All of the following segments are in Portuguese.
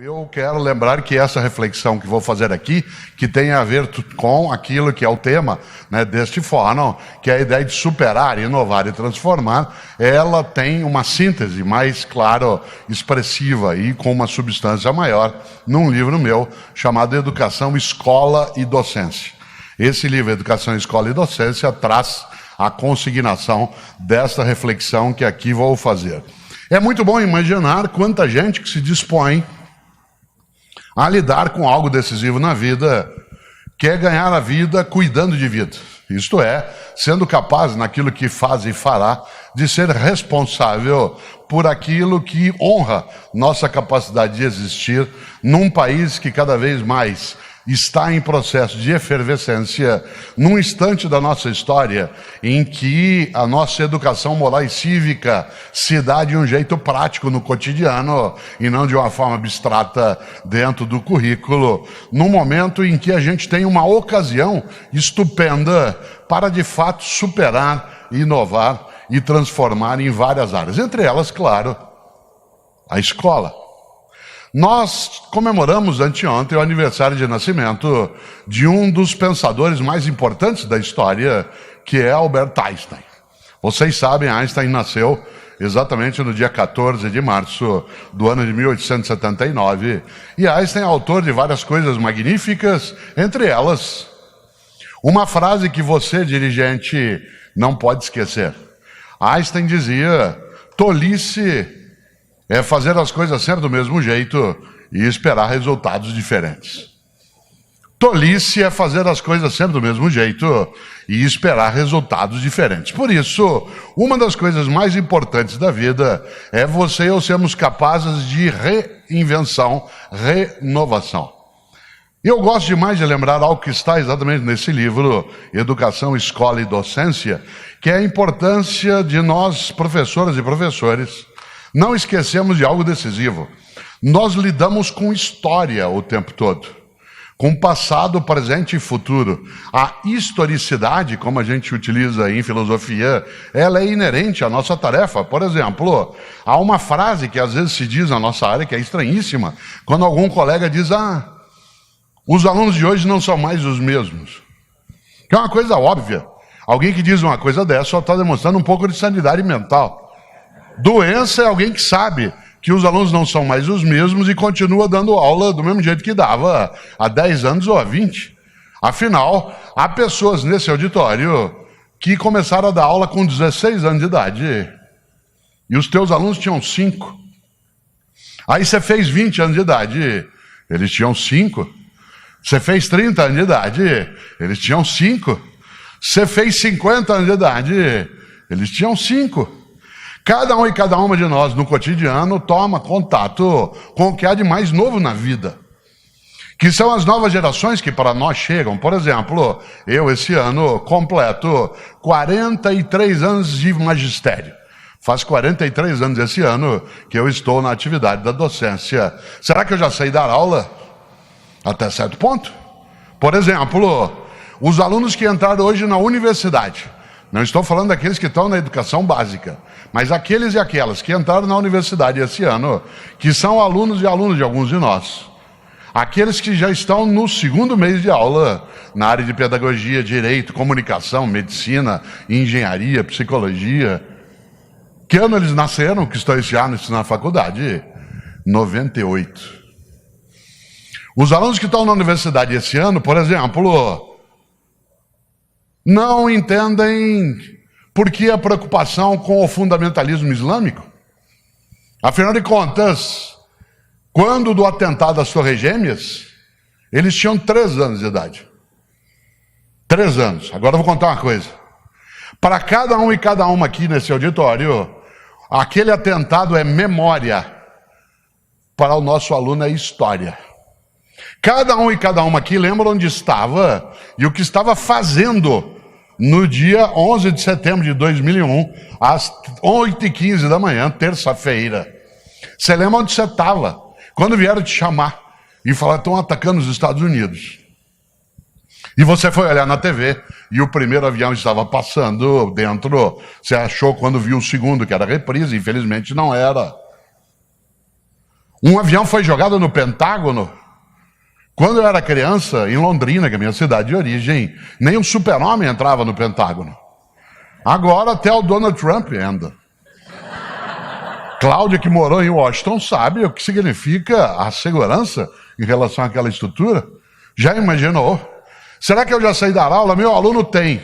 Eu quero lembrar que essa reflexão que vou fazer aqui, que tem a ver com aquilo que é o tema, né, deste fórum, que é a ideia de superar, inovar e transformar, ela tem uma síntese mais, claro, expressiva e com uma substância maior num livro meu chamado Educação, Escola e Docência. Esse livro, Educação, Escola e Docência, traz a consignação desta reflexão que aqui vou fazer. É muito bom imaginar quanta gente que se dispõe a lidar com algo decisivo na vida, quer ganhar a vida cuidando de vida. Isto é, sendo capaz, naquilo que faz e fará, de ser responsável por aquilo que honra nossa capacidade de existir num país que cada vez mais está em processo de efervescência, num instante da nossa história em que a nossa educação moral e cívica se dá de um jeito prático no cotidiano e não de uma forma abstrata dentro do currículo, num momento em que a gente tem uma ocasião estupenda para de fato superar, inovar e transformar em várias áreas, entre elas, claro, a escola. Nós comemoramos anteontem o aniversário de nascimento de um dos pensadores mais importantes da história, que é Albert Einstein. Vocês sabem, Einstein nasceu exatamente no dia 14 de março do ano de 1879. E Einstein é autor de várias coisas magníficas, entre elas, uma frase que você, dirigente, não pode esquecer. Einstein dizia: tolice é fazer as coisas sempre do mesmo jeito e esperar resultados diferentes. Tolice é fazer as coisas sempre do mesmo jeito e esperar resultados diferentes. Por isso, uma das coisas mais importantes da vida é você e eu sermos capazes de reinvenção, renovação. Eu gosto demais de lembrar algo que está exatamente nesse livro, Educação, Escola e Docência, que é a importância de nós, professoras e professores, não esquecemos de algo decisivo. Nós lidamos com história o tempo todo, com passado, presente e futuro. A historicidade, como a gente utiliza em filosofia, ela é inerente à nossa tarefa. Por exemplo, há uma frase que às vezes se diz na nossa área que é estranhíssima, quando algum colega diz: os alunos de hoje não são mais os mesmos. Que é uma coisa óbvia. Alguém que diz uma coisa dessa só está demonstrando um pouco de sanidade mental. Doença é alguém que sabe que os alunos não são mais os mesmos e continua dando aula do mesmo jeito que dava há 10 anos ou há 20. Afinal, há pessoas nesse auditório que começaram a dar aula com 16 anos de idade e os teus alunos tinham 5. Aí você fez 20 anos de idade, eles tinham 5. Você fez 30 anos de idade, eles tinham 5. Você fez 50 anos de idade, eles tinham 5. Cada um e cada uma de nós, no cotidiano, toma contato com o que há de mais novo na vida, que são as novas gerações que para nós chegam. Por exemplo, eu esse ano completo 43 anos de magistério. Faz 43 anos esse ano que eu estou na atividade da docência. Será que eu já sei dar aula? Até certo ponto. Por exemplo, os alunos que entraram hoje na universidade, não estou falando daqueles que estão na educação básica, mas aqueles e aquelas que entraram na universidade esse ano, que são alunos e alunas de alguns de nós. Aqueles que já estão no segundo mês de aula, na área de pedagogia, direito, comunicação, medicina, engenharia, psicologia. Que ano eles nasceram, que estão esse ano na faculdade? 98. Os alunos que estão na universidade esse ano, por exemplo, não entendem por que a preocupação com o fundamentalismo islâmico. Afinal de contas, quando do atentado às Torres Gêmeas, eles tinham 3 anos de idade. 3 anos. Agora eu vou contar uma coisa. Para cada um e cada uma aqui nesse auditório, aquele atentado é memória. Para o nosso aluno é história. Cada um e cada uma aqui lembra onde estava e o que estava fazendo no dia 11 de setembro de 2001, às 8h15 da manhã, terça-feira. Você lembra onde você estava? Quando vieram te chamar e falar: estão atacando os Estados Unidos. E você foi olhar na TV e o primeiro avião estava passando dentro. Você achou quando viu o segundo que era reprise, infelizmente não era. Um avião foi jogado no Pentágono. Quando eu era criança, em Londrina, que é a minha cidade de origem, nem um super-homem entrava no Pentágono. Agora até o Donald Trump anda. Cláudia, que morou em Washington, sabe o que significa a segurança em relação àquela estrutura. Já imaginou? Será que eu já sei dar aula? Meu aluno tem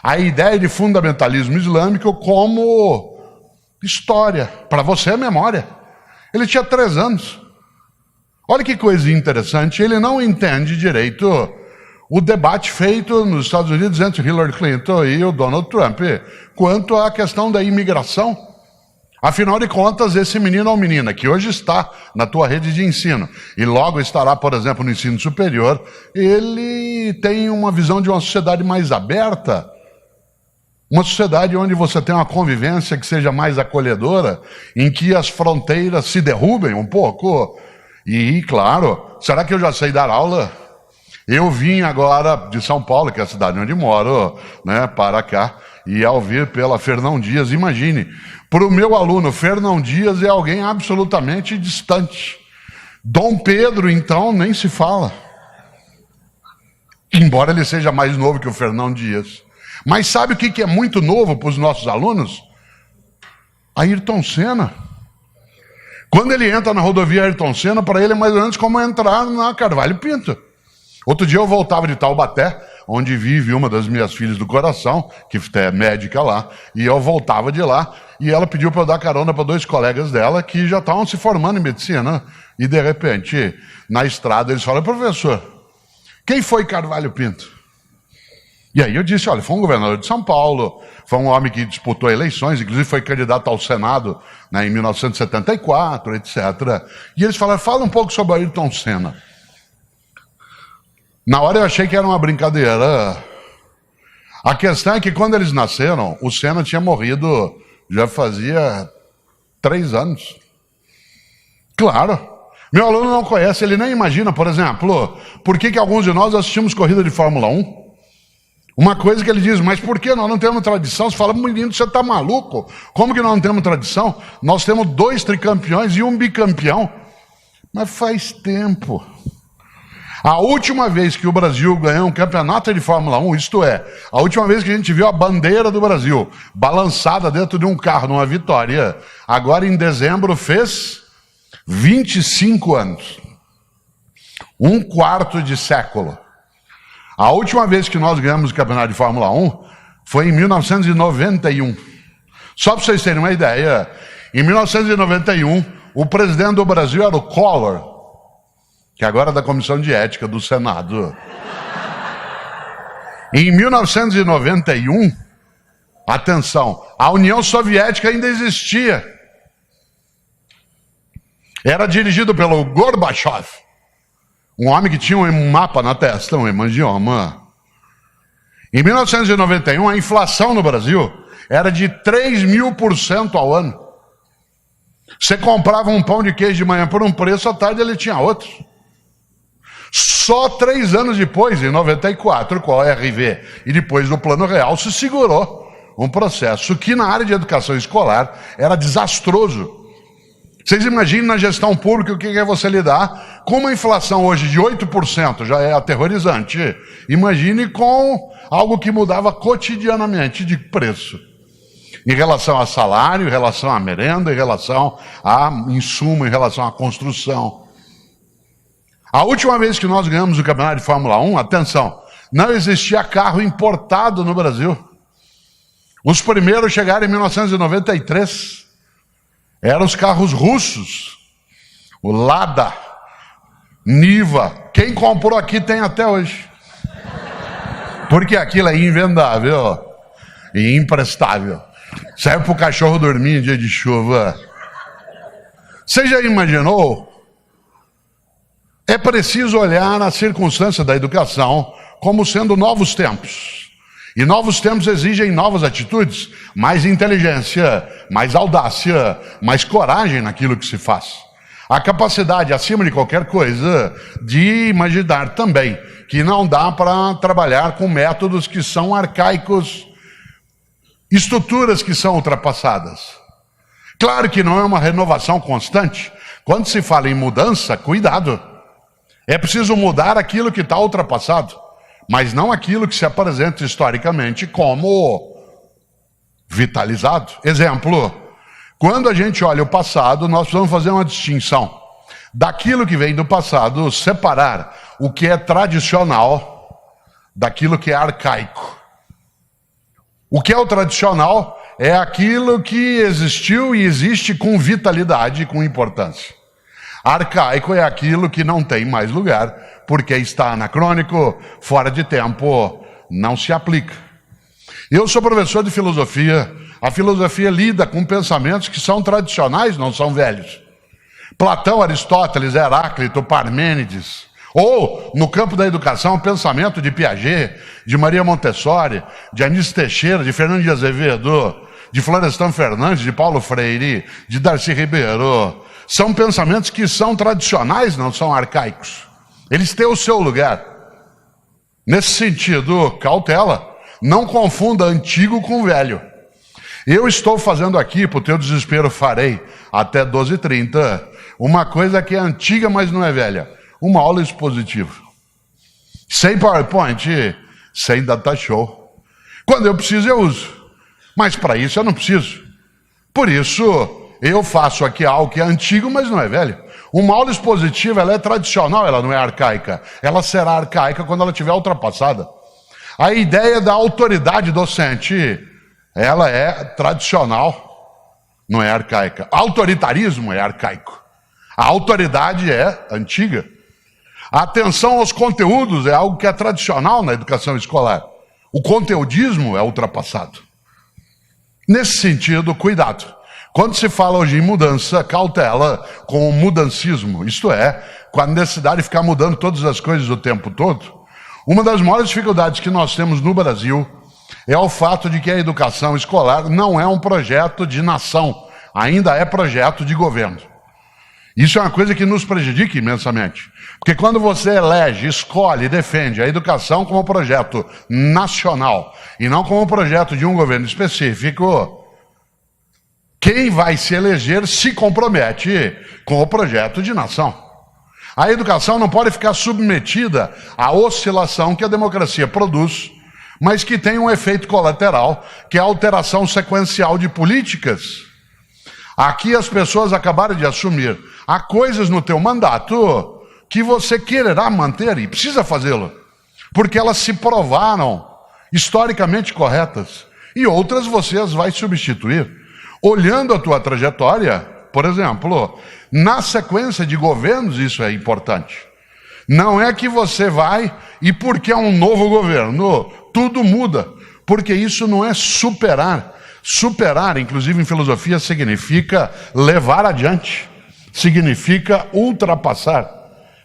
a ideia de fundamentalismo islâmico como história. Para você é memória. Ele tinha 3 anos. Olha que coisa interessante. Ele não entende direito o debate feito nos Estados Unidos entre Hillary Clinton e o Donald Trump quanto à questão da imigração. Afinal de contas, esse menino ou menina que hoje está na tua rede de ensino e logo estará, por exemplo, no ensino superior, ele tem uma visão de uma sociedade mais aberta, uma sociedade onde você tem uma convivência que seja mais acolhedora, em que as fronteiras se derrubem um pouco. E, claro, será que eu já sei dar aula? Eu vim agora de São Paulo, que é a cidade onde moro, né, para cá, e ao vir pela Fernão Dias, imagine, para o meu aluno, Fernão Dias é alguém absolutamente distante. Dom Pedro, então, nem se fala. Embora ele seja mais novo que o Fernão Dias. Mas sabe o que é muito novo para os nossos alunos? Ayrton Senna. Quando ele entra na rodovia Ayrton Senna, para ele é mais ou menos como entrar na Carvalho Pinto. Outro dia eu voltava de Taubaté, onde vive uma das minhas filhas do coração, que é médica lá, e eu voltava de lá, e ela pediu para eu dar carona para 2 colegas dela que já estavam se formando em medicina, e de repente, na estrada, eles falaram: professor, quem foi Carvalho Pinto? E aí eu disse: olha, foi um governador de São Paulo, foi um homem que disputou eleições, inclusive foi candidato ao Senado, né, em 1974, etc. E eles falaram: fala um pouco sobre Ayrton Senna. Na hora eu achei que era uma brincadeira. A questão é que quando eles nasceram, o Senna tinha morrido já fazia 3 anos. Claro. Meu aluno não conhece, ele nem imagina, por exemplo, por que alguns de nós assistimos corrida de Fórmula 1. Uma coisa que ele diz: mas por que nós não temos tradição? Você fala: menino, você está maluco? Como que nós não temos tradição? Nós temos 2 tricampeões e um bicampeão. Mas faz tempo. A última vez que o Brasil ganhou um campeonato de Fórmula 1, isto é, a última vez que a gente viu a bandeira do Brasil balançada dentro de um carro numa vitória, agora em dezembro fez 25 anos. 1/4 de século. A última vez que nós ganhamos o campeonato de Fórmula 1 foi em 1991. Só para vocês terem uma ideia, em 1991, o presidente do Brasil era o Collor, que agora é da Comissão de Ética do Senado. Em 1991, atenção, a União Soviética ainda existia. Era dirigido pelo Gorbachev, um homem que tinha um mapa na testa, um hemangioma. Em 1991, a inflação no Brasil era de 3.000% ao ano. Você comprava um pão de queijo de manhã por um preço, à tarde ele tinha outro. Só 3 anos depois, em 94, com a RV e depois do Plano Real, se segurou um processo que na área de educação escolar era desastroso. Vocês imaginem na gestão pública o que é você lidar com uma inflação hoje de 8%, já é aterrorizante. Imagine com algo que mudava cotidianamente de preço. Em relação a salário, em relação à merenda, em relação a insumo, em relação à construção. A última vez que nós ganhamos o campeonato de Fórmula 1, atenção, não existia carro importado no Brasil. Os primeiros chegaram em 1993. Eram os carros russos. O Lada, Niva. Quem comprou aqui tem até hoje. Porque aquilo é invendável e imprestável. Serve para o cachorro dormir em dia de chuva. Você já imaginou? É preciso olhar a circunstância da educação como sendo novos tempos. E novos tempos exigem novas atitudes, mais inteligência, mais audácia, mais coragem naquilo que se faz. A capacidade, acima de qualquer coisa, de imaginar também que não dá para trabalhar com métodos que são arcaicos, estruturas que são ultrapassadas. Claro que não é uma renovação constante. Quando se fala em mudança, cuidado. É preciso mudar aquilo que está ultrapassado, mas não aquilo que se apresenta historicamente como vitalizado. Exemplo, quando a gente olha o passado, nós precisamos fazer uma distinção daquilo que vem do passado, separar o que é tradicional daquilo que é arcaico. O que é o tradicional é aquilo que existiu e existe com vitalidade e com importância. Arcaico é aquilo que não tem mais lugar, porque está anacrônico, fora de tempo, não se aplica. Eu sou professor de filosofia. A filosofia lida com pensamentos que são tradicionais, não são velhos. Platão, Aristóteles, Heráclito, Parmênides. Ou, no campo da educação, o pensamento de Piaget, de Maria Montessori, de Anísio Teixeira, de Fernando de Azevedo, de Florestan Fernandes, de Paulo Freire, de Darcy Ribeiro. São pensamentos que são tradicionais, não são arcaicos. Eles têm o seu lugar. Nesse sentido, cautela. Não confunda antigo com velho. Eu estou fazendo aqui, para o teu desespero farei, até 12h30, uma coisa que é antiga, mas não é velha. Uma aula expositiva. Sem PowerPoint, sem data show. Quando eu preciso, eu uso. Mas para isso eu não preciso. Por isso, eu faço aqui algo que é antigo, mas não é velho. Uma aula expositiva, ela é tradicional, ela não é arcaica. Ela será arcaica quando ela estiver ultrapassada. A ideia da autoridade docente, ela é tradicional, não é arcaica. Autoritarismo é arcaico. A autoridade é antiga. A atenção aos conteúdos é algo que é tradicional na educação escolar. O conteudismo é ultrapassado. Nesse sentido, cuidado. Quando se fala hoje em mudança, cautela com o mudancismo, isto é, com a necessidade de ficar mudando todas as coisas o tempo todo. Uma das maiores dificuldades que nós temos no Brasil é o fato de que a educação escolar não é um projeto de nação, ainda é projeto de governo. Isso é uma coisa que nos prejudica imensamente. Porque quando você elege, escolhe, defende a educação como projeto nacional e não como projeto de um governo específico, quem vai se eleger se compromete com o projeto de nação. A educação não pode ficar submetida à oscilação que a democracia produz, mas que tem um efeito colateral, que é a alteração sequencial de políticas. Aqui as pessoas acabaram de assumir. Há coisas no teu mandato que você quererá manter e precisa fazê-lo, porque elas se provaram historicamente corretas, e outras você as vai substituir. Olhando a tua trajetória, por exemplo, na sequência de governos, isso é importante. Não é que você vai e porque é um novo governo, tudo muda. Porque isso não é superar. Superar, inclusive em filosofia, significa levar adiante. Significa ultrapassar.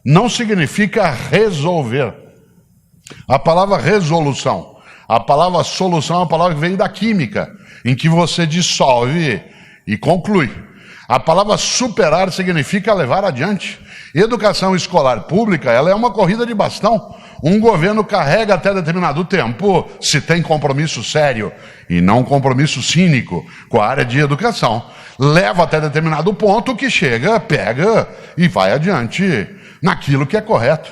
Não significa resolver. A palavra resolução, a palavra solução é uma palavra que vem da química, em que você dissolve e conclui. A palavra superar significa levar adiante. Educação escolar pública, ela é uma corrida de bastão. Um governo carrega até determinado tempo, se tem compromisso sério e não compromisso cínico com a área de educação. Leva até determinado ponto que chega, pega e vai adiante naquilo que é correto.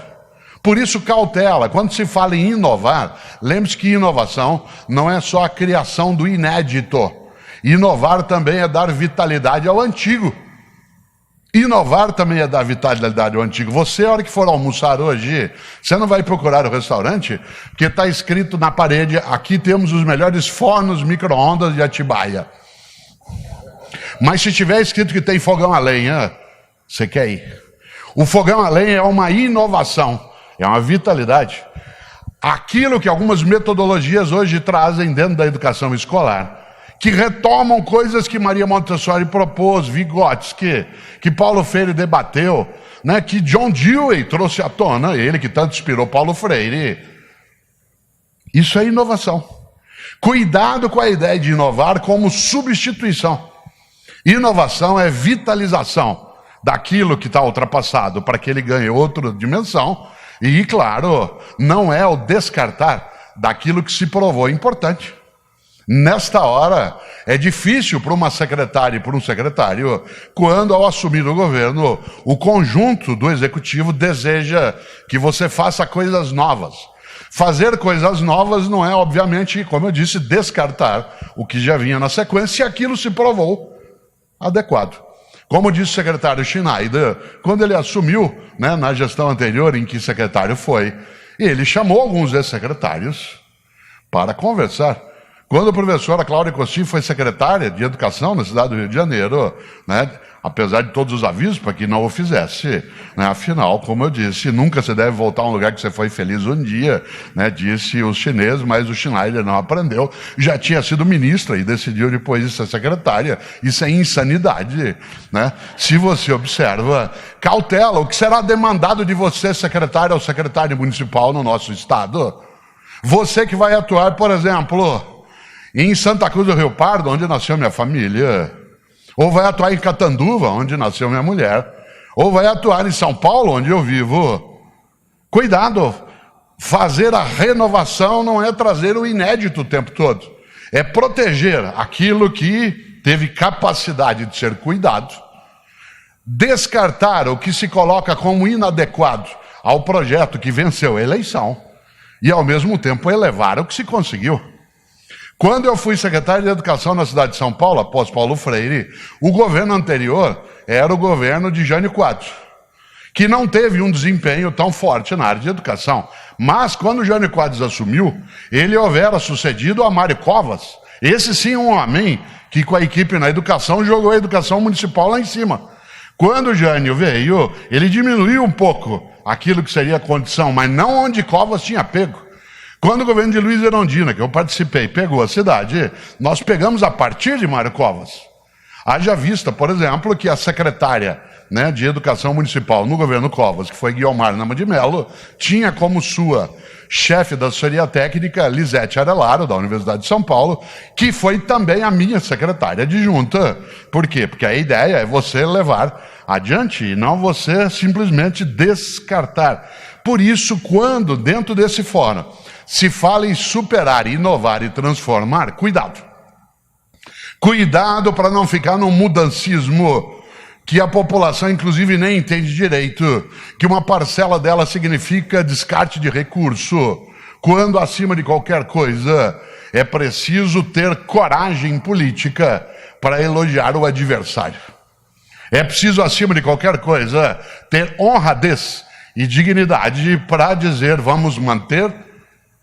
Por isso, cautela. Quando se fala em inovar, lembre-se que inovação não é só a criação do inédito. Inovar também é dar vitalidade ao antigo. Inovar também é dar vitalidade ao antigo. Você, a hora que for almoçar hoje, você não vai procurar o restaurante, porque está escrito na parede, aqui temos os melhores fornos micro-ondas de Atibaia. Mas se tiver escrito que tem fogão a lenha, você quer ir. O fogão a lenha é uma inovação, é uma vitalidade. Aquilo que algumas metodologias hoje trazem dentro da educação escolar, que retomam coisas que Maria Montessori propôs, Vygotsky, que Paulo Freire debateu, né, que John Dewey trouxe à tona, ele que tanto inspirou Paulo Freire. Isso é inovação. Cuidado com a ideia de inovar como substituição. Inovação é vitalização daquilo que está ultrapassado para que ele ganhe outra dimensão e, claro, não é o descartar daquilo que se provou importante. Nesta hora, é difícil para uma secretária e para um secretário, quando ao assumir o governo, o conjunto do executivo deseja que você faça coisas novas. Fazer coisas novas não é, obviamente, como eu disse, descartar o que já vinha na sequência, e aquilo se provou adequado. Como disse o secretário Schneider, quando ele assumiu, na gestão anterior em que secretário foi, ele chamou alguns ex-secretários para conversar. Quando a professora Cláudia Costin foi secretária de Educação na cidade do Rio de Janeiro, apesar de todos os avisos para que não o fizesse, afinal, como eu disse, nunca se deve voltar a um lugar que você foi feliz um dia, disse os chineses, mas o Schneider não aprendeu, já tinha sido ministra e decidiu depois de ser secretária. Isso é insanidade. Se você observa, cautela, o que será demandado de você, secretário ou secretário municipal no nosso estado? Você que vai atuar, por exemplo, em Santa Cruz do Rio Pardo, onde nasceu minha família, ou vai atuar em Catanduva, onde nasceu minha mulher, ou vai atuar em São Paulo, onde eu vivo. Cuidado, fazer a renovação não é trazer o inédito o tempo todo, é proteger aquilo que teve capacidade de ser cuidado, descartar o que se coloca como inadequado ao projeto que venceu a eleição e, ao mesmo tempo, elevar o que se conseguiu. Quando eu fui secretário de Educação na cidade de São Paulo, após Paulo Freire, o governo anterior era o governo de Jânio Quadros, que não teve um desempenho tão forte na área de educação. Mas, quando o Jânio Quadros assumiu, ele houvera sucedido a Mário Covas. Esse sim um homem que, com a equipe na educação, jogou a educação municipal lá em cima. Quando o Jânio veio, ele diminuiu um pouco aquilo que seria a condição, mas não onde Covas tinha pego. Quando o governo de Luiz Erundina, que eu participei, pegou a cidade, nós pegamos a partir de Mário Covas. Haja vista, por exemplo, que a secretária de Educação Municipal no governo Covas, que foi Guiomar Nama de Mello, tinha como sua chefe da assessoria técnica Lisete Arelaro, da Universidade de São Paulo, que foi também a minha secretária adjunta. Por quê? Porque a ideia é você levar adiante e não você simplesmente descartar. Por isso, quando dentro desse fórum se fala em superar, inovar e transformar, cuidado. Cuidado para não ficar num mudancismo que a população, inclusive, nem entende direito, que uma parcela dela significa descarte de recurso, quando, acima de qualquer coisa, é preciso ter coragem política para elogiar o adversário. É preciso, acima de qualquer coisa, ter honradez e dignidade para dizer vamos manter,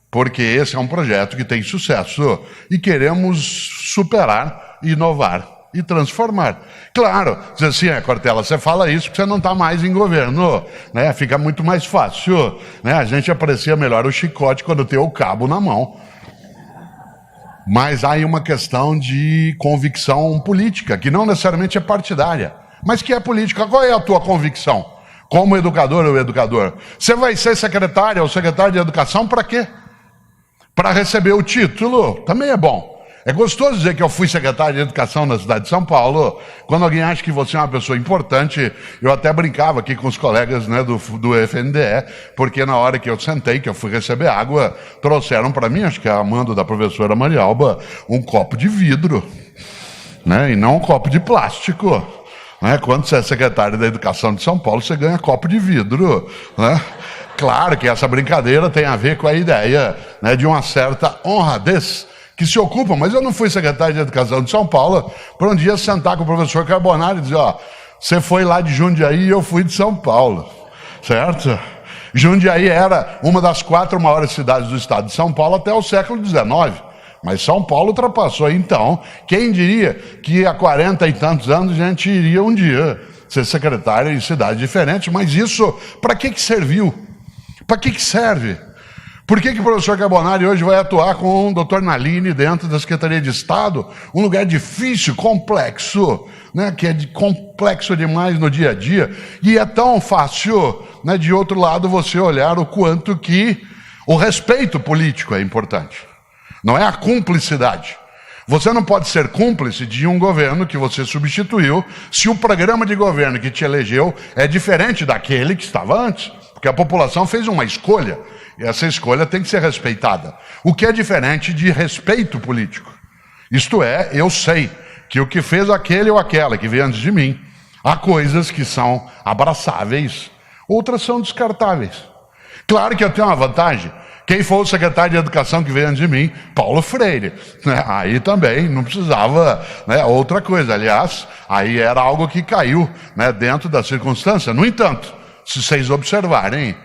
porque esse é um projeto que tem sucesso e queremos superar, inovar e transformar. Claro, diz assim, Cortella, você fala isso porque você não está mais em governo, fica muito mais fácil, a gente aprecia melhor o chicote quando tem o cabo na mão. Mas há aí uma questão de convicção política, que não necessariamente é partidária, mas que é política. Qual é a tua convicção? Como educador ou educador? Você vai ser secretária ou secretário de educação para quê? Para receber o título? Também é bom. É gostoso dizer que eu fui secretário de Educação na cidade de São Paulo. Quando alguém acha que você é uma pessoa importante, eu até brincava aqui com os colegas do FNDE, porque na hora que eu sentei, que eu fui receber água, trouxeram para mim, acho que a mando da professora Marialba, um copo de vidro, e não um copo de plástico. Quando você é secretário da Educação de São Paulo, você ganha copo de vidro. Claro que essa brincadeira tem a ver com a ideia de uma certa honradez que se ocupa, mas eu não fui secretário de Educação de São Paulo para um dia sentar com o professor Carbonari e dizer, você foi lá de Jundiaí e eu fui de São Paulo, certo? Jundiaí era uma das 4 maiores cidades do estado de São Paulo até o século XIX, mas São Paulo ultrapassou. Então, quem diria que há 40 e tantos anos a gente iria um dia ser secretário em cidades diferentes, mas isso, para que serviu? Para que serve? Por que o professor Carbonari hoje vai atuar com o doutor Nalini dentro da Secretaria de Estado? Um lugar difícil, complexo, que é complexo demais no dia a dia. E é tão fácil, de outro lado, você olhar o quanto que o respeito político é importante. Não é a cumplicidade. Você não pode ser cúmplice de um governo que você substituiu se o programa de governo que te elegeu é diferente daquele que estava antes. Porque a população fez uma escolha, e essa escolha tem que ser respeitada. O que é diferente de respeito político. Isto é, eu sei que o que fez aquele ou aquela que veio antes de mim, há coisas que são abraçáveis, outras são descartáveis. Claro que eu tenho uma vantagem. Quem foi o secretário de Educação que veio antes de mim? Paulo Freire. Aí também não precisava, outra coisa. Aliás, aí era algo que caiu, dentro da circunstância. No entanto, se vocês observarem,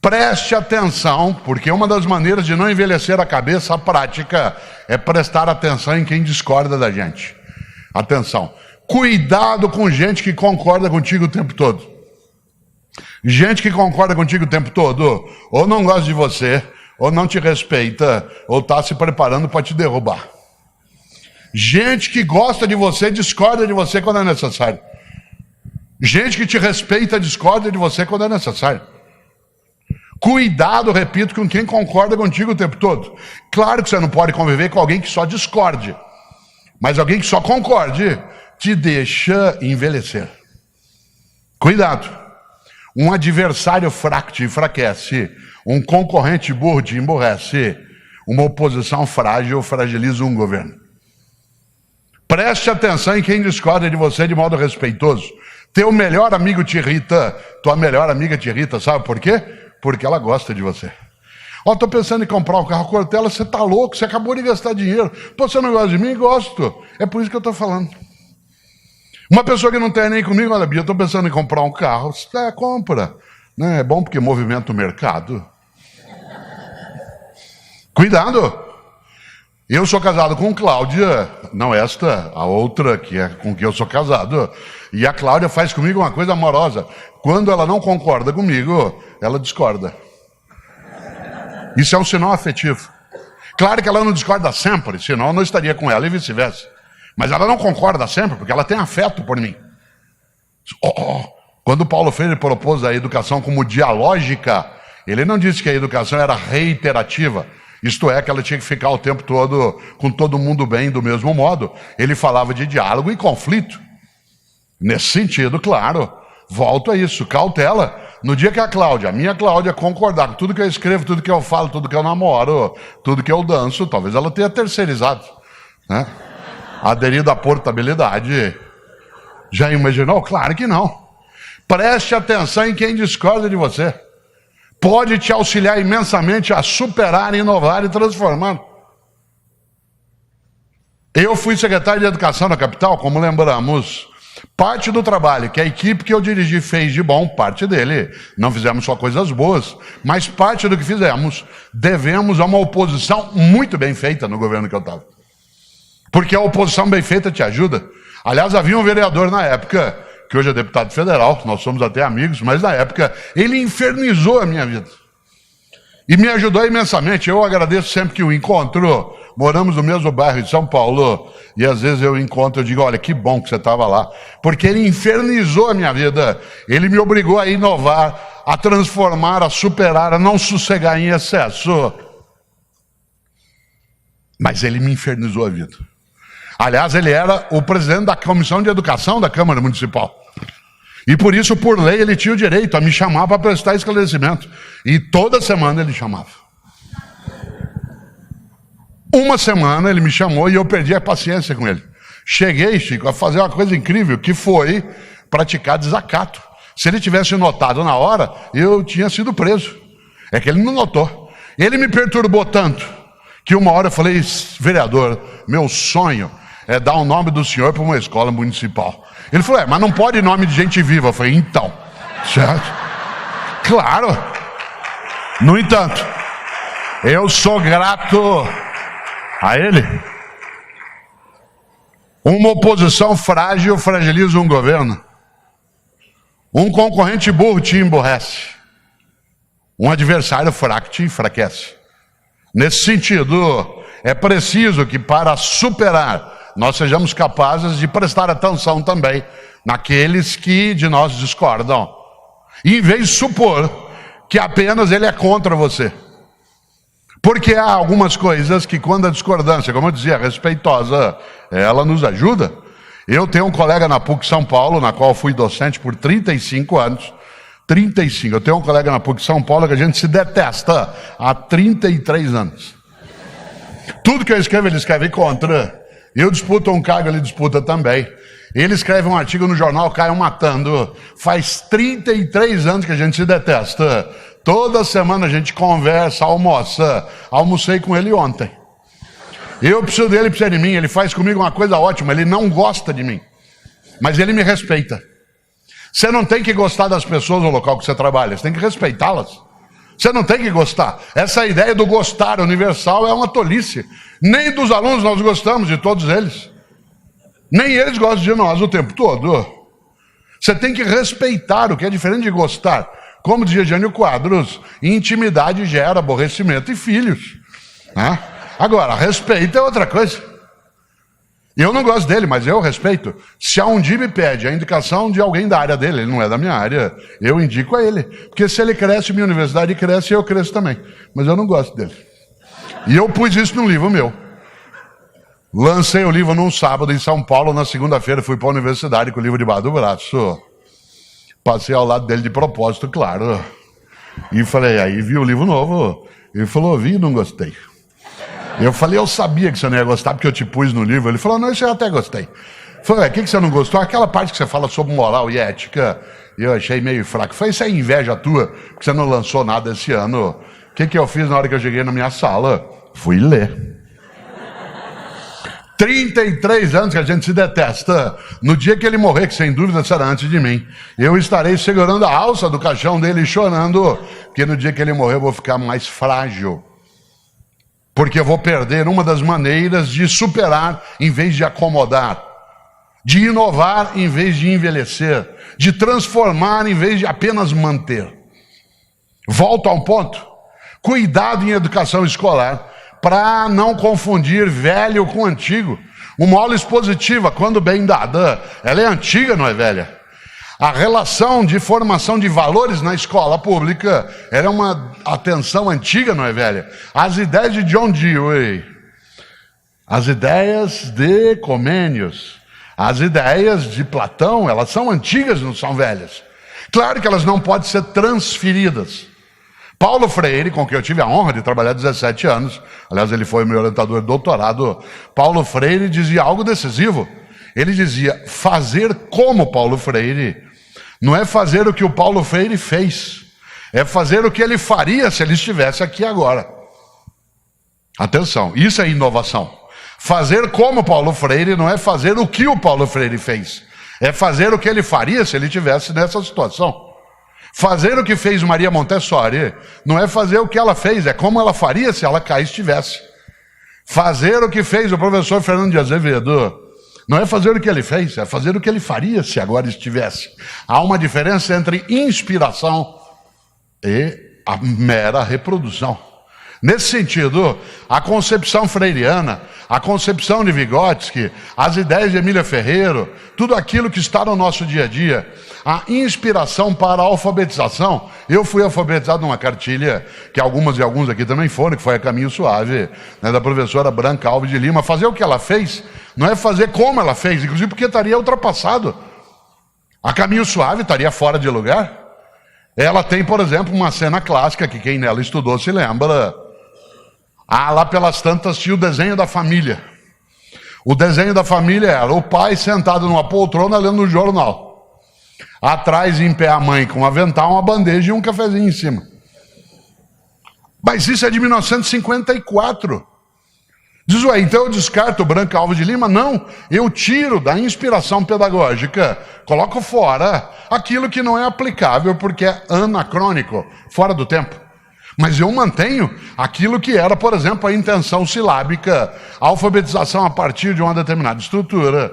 preste atenção, porque uma das maneiras de não envelhecer a cabeça, a prática, é prestar atenção em quem discorda da gente. Atenção. Cuidado com gente que concorda contigo o tempo todo. Gente que concorda contigo o tempo todo, ou não gosta de você, ou não te respeita, ou está se preparando para te derrubar. Gente que gosta de você, discorda de você quando é necessário. Gente que te respeita, discorda de você quando é necessário. Cuidado, repito, com quem concorda contigo o tempo todo. Claro que você não pode conviver com alguém que só discorde, mas alguém que só concorde te deixa envelhecer. Cuidado. Um adversário fraco te enfraquece, um concorrente burro te emburrece, uma oposição frágil fragiliza um governo. Preste atenção em quem discorda de você de modo respeitoso. Teu melhor amigo te irrita, tua melhor amiga te irrita, sabe por quê? Porque ela gosta de você. Tô pensando em comprar um carro Cortella, você tá louco, você acabou de gastar dinheiro. Pô, você não gosta de mim? Gosto. É por isso que eu tô falando. Uma pessoa que não tem nem comigo, olha, Bia, eu estou pensando em comprar um carro. Você compra. É bom porque movimenta o mercado. Cuidado. Eu sou casado com Cláudia, não esta, a outra que é com quem eu sou casado. E a Cláudia faz comigo uma coisa amorosa. Quando ela não concorda comigo, ela discorda. Isso é um sinal afetivo. Claro que ela não discorda sempre, senão eu não estaria com ela e vice-versa. Mas ela não concorda sempre, porque ela tem afeto por mim. Quando Paulo Freire propôs a educação como dialógica, ele não disse que a educação era reiterativa. Isto é, que ela tinha que ficar o tempo todo com todo mundo bem do mesmo modo. Ele falava de diálogo e conflito. Nesse sentido, claro, volto a isso, cautela. No dia que a minha Cláudia, concordar com tudo que eu escrevo, tudo que eu falo, tudo que eu namoro, tudo que eu danço, talvez ela tenha terceirizado, aderido à portabilidade. Já imaginou? Claro que não. Preste atenção em quem discorda de você. Pode te auxiliar imensamente a superar, inovar e transformar. Eu fui secretário de Educação na capital, como lembramos. Parte do trabalho que a equipe que eu dirigi fez de bom, parte dele. Não fizemos só coisas boas, mas parte do que fizemos devemos a uma oposição muito bem feita no governo que eu estava. Porque a oposição bem feita te ajuda. Aliás, havia um vereador na época, que hoje é deputado federal, nós somos até amigos, mas na época ele infernizou a minha vida. E me ajudou imensamente. Eu agradeço sempre que o encontro. Moramos no mesmo bairro de São Paulo, e às vezes eu encontro e digo, olha, que bom que você estava lá. Porque ele infernizou a minha vida. Ele me obrigou a inovar, a transformar, a superar, a não sossegar em excesso. Mas ele me infernizou a vida. Aliás, ele era o presidente da Comissão de Educação da Câmara Municipal. E por isso, por lei, ele tinha o direito a me chamar para prestar esclarecimento. E toda semana ele chamava. Uma semana ele me chamou e eu perdi a paciência com ele. Cheguei, Chico, a fazer uma coisa incrível, que foi praticar desacato. Se ele tivesse notado na hora, eu tinha sido preso. É que ele não notou. Ele me perturbou tanto, que uma hora eu falei, vereador, meu sonho é dar o nome do senhor para uma escola municipal. Ele falou, mas não pode nome de gente viva. Eu falei, então, certo? Claro. No entanto, eu sou grato a ele. Uma oposição frágil fragiliza um governo. Um concorrente burro te emburrece. Um adversário fraco te enfraquece. Nesse sentido, é preciso que para superar nós sejamos capazes de prestar atenção também naqueles que de nós discordam. E em vez de supor que apenas ele é contra você. Porque há algumas coisas que quando a discordância, como eu dizia, respeitosa, ela nos ajuda. Eu tenho um colega na PUC São Paulo, na qual fui docente por 35 anos. 35. Eu tenho um colega na PUC São Paulo que a gente se detesta há 33 anos. Tudo que eu escrevo, ele escreve contra. Eu disputo um cargo, ele disputa também. Ele escreve um artigo no jornal, caiam matando. Faz 33 anos que a gente se detesta. Toda semana a gente conversa, almoça. Almocei com ele ontem. Eu preciso dele, ele precisa de mim. Ele faz comigo uma coisa ótima. Ele não gosta de mim, mas ele me respeita. Você não tem que gostar das pessoas no local que você trabalha. Você tem que respeitá-las. Você não tem que gostar. Essa ideia do gostar universal é uma tolice. Nem dos alunos nós gostamos, de todos eles. Nem eles gostam de nós o tempo todo. Você tem que respeitar, o que é diferente de gostar. Como dizia Jânio Quadros, intimidade gera aborrecimento e filhos. Né? Agora, respeito é outra coisa. Eu não gosto dele, mas eu respeito. Se a Undime me pede a indicação de alguém da área dele, ele não é da minha área, eu indico a ele. Porque se ele cresce, minha universidade cresce e eu cresço também. Mas eu não gosto dele. E eu pus isso num livro meu. Lancei o livro num sábado em São Paulo, na segunda-feira fui para a universidade com o livro debaixo do braço. Passei ao lado dele de propósito, claro. E falei, aí vi o livro novo. Ele falou, vi e não gostei. Eu falei, eu sabia que você não ia gostar porque eu te pus no livro. Ele falou, não, isso eu até gostei. Eu falei, o que você não gostou? Aquela parte que você fala sobre moral e ética, eu achei meio fraco. Eu falei, isso é inveja tua, porque você não lançou nada esse ano. O que eu fiz na hora que eu cheguei na minha sala? Fui ler. 33 anos que a gente se detesta. No dia que ele morrer, que sem dúvida será antes de mim, eu estarei segurando a alça do caixão dele e chorando, porque no dia que ele morrer eu vou ficar mais frágil. Porque eu vou perder uma das maneiras de superar em vez de acomodar, de inovar em vez de envelhecer, de transformar em vez de apenas manter. Volto a um ponto. Cuidado em educação escolar para não confundir velho com antigo. Uma aula expositiva, quando bem dada, ela é antiga, não é velha? A relação de formação de valores na escola pública era uma atenção antiga, não é velha? As ideias de John Dewey, as ideias de Comênios, as ideias de Platão, elas são antigas, não são velhas. Claro que elas não podem ser transferidas. Paulo Freire, com quem eu tive a honra de trabalhar 17 anos, aliás, ele foi meu orientador de doutorado, Paulo Freire dizia algo decisivo. Ele dizia, fazer como Paulo Freire não é fazer o que o Paulo Freire fez, é fazer o que ele faria se ele estivesse aqui agora. Atenção, isso é inovação. Fazer como Paulo Freire não é fazer o que o Paulo Freire fez, é fazer o que ele faria se ele estivesse nessa situação. Fazer o que fez Maria Montessori não é fazer o que ela fez, é como ela faria se ela cá estivesse. Fazer o que fez o professor Fernando de Azevedo não é fazer o que ele fez, é fazer o que ele faria se agora estivesse. Há uma diferença entre inspiração e a mera reprodução. Nesse sentido, a concepção freiriana, a concepção de Vygotsky, as ideias de Emília Ferreiro, tudo aquilo que está no nosso dia a dia, a inspiração para a alfabetização. Eu fui alfabetizado numa cartilha, que algumas e alguns aqui também foram, que foi a Caminho Suave, né, da professora Branca Alves de Lima. Fazer o que ela fez não é fazer como ela fez, inclusive porque estaria ultrapassado. A Caminho Suave estaria fora de lugar. Ela tem, por exemplo, uma cena clássica, que quem nela estudou se lembra. Lá pelas tantas tinha o desenho da família. O desenho da família era o pai sentado numa poltrona lendo o jornal. Atrás, em pé, a mãe com um avental, uma bandeja e um cafezinho em cima. Mas isso é de 1954. Diz, ué, então eu descarto Branca Alves de Lima? Não, eu tiro da inspiração pedagógica, coloco fora aquilo que não é aplicável porque é anacrônico, fora do tempo. Mas eu mantenho aquilo que era, por exemplo, a intenção silábica, a alfabetização a partir de uma determinada estrutura.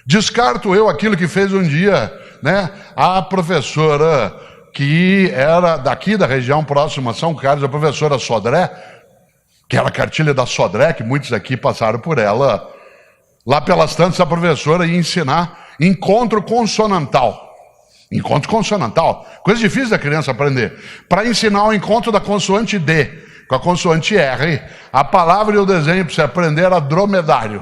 Descarto eu aquilo que fez um dia, né, a professora que era daqui da região próxima a São Carlos, a professora Sodré, que era a cartilha da Sodré, que muitos aqui passaram por ela. Lá pelas tantas, a professora ia ensinar encontro consonantal. Encontro consonantal, coisa difícil da criança aprender. Para ensinar o encontro da consoante D com a consoante R, a palavra e o desenho para você aprender era dromedário.